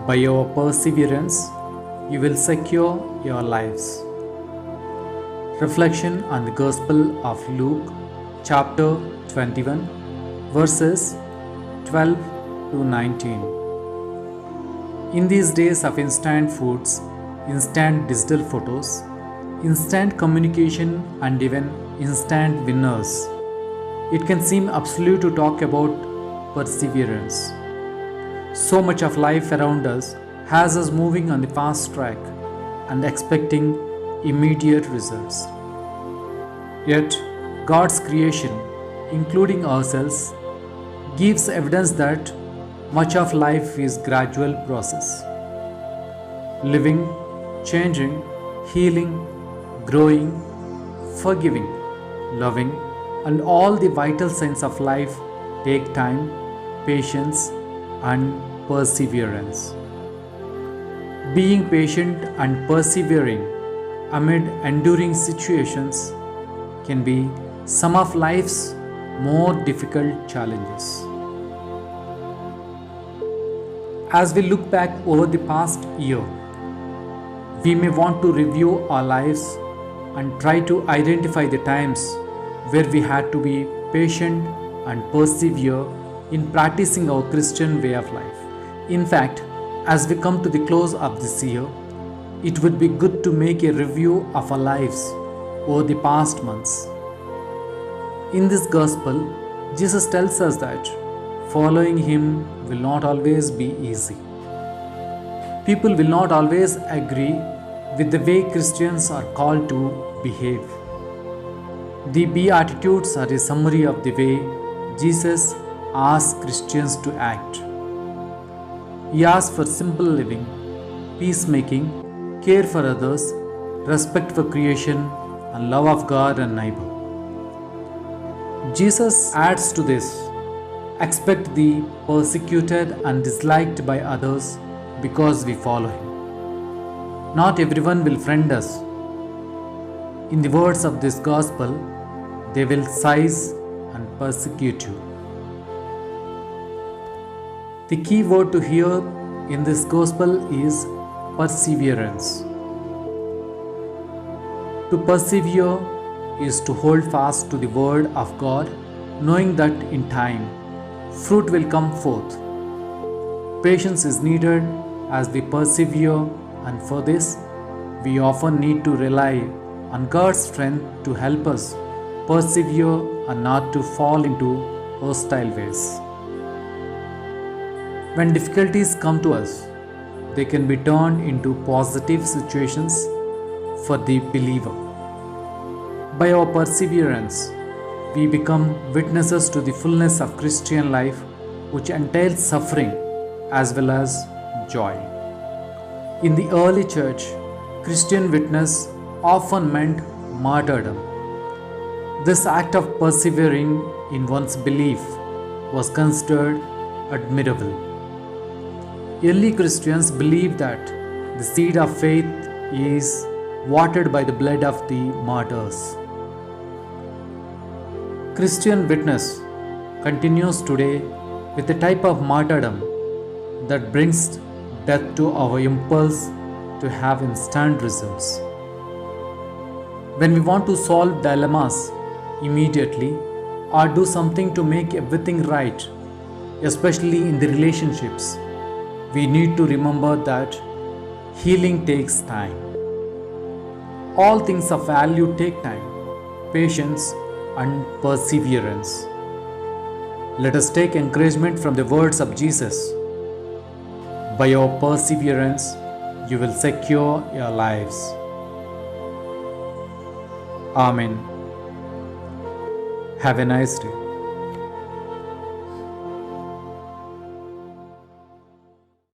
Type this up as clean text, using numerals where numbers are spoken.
By your perseverance, you will secure your lives. Reflection on the Gospel of Luke, chapter 21, verses 12 to 19. In these days of instant foods, instant digital photos, instant communication, and even instant winners, it can seem absolute to talk about perseverance. So much of life around us has us moving on the fast track and expecting immediate results. Yet, God's creation, including ourselves, gives evidence that much of life is gradual process. Living, changing, healing, growing, forgiving, loving, and all the vital signs of life take time, patience, and perseverance. Being patient and persevering amid enduring situations can be some of life's more difficult challenges. As we look back over the past year, we may want to review our lives and try to identify the times where we had to be patient and persevere in practicing our Christian way of life. In fact, as we come to the close of this year, it would be good to make a review of our lives over the past months. In this gospel, Jesus tells us that following Him will not always be easy. People will not always agree with the way Christians are called to behave. The Beatitudes are a summary of the way Jesus asks Christians to act. He asks for simple living, peacemaking, care for others, respect for creation, and love of God and neighbor. Jesus adds to this: expect the persecuted and disliked by others because we follow Him. Not everyone will friend us. In the words of this gospel, they will seize and persecute you. The key word to hear in this gospel is perseverance. To persevere is to hold fast to the word of God, knowing that in time, fruit will come forth. Patience is needed as we persevere, and for this, we often need to rely on God's strength to help us persevere and not to fall into hostile ways. When difficulties come to us, they can be turned into positive situations for the believer. By our perseverance, we become witnesses to the fullness of Christian life, which entails suffering as well as joy. In the early church, Christian witness often meant martyrdom. This act of persevering in one's belief was considered admirable. Early Christians believed that the seed of faith is watered by the blood of the martyrs. Christian witness continues today with a type of martyrdom that brings death to our impulse to have instant results. When we want to solve dilemmas immediately or do something to make everything right, especially in the relationships, we need to remember that healing takes time. All things of value take time, patience, and perseverance. Let us take encouragement from the words of Jesus. By your perseverance, you will secure your lives. Amen. Have a nice day.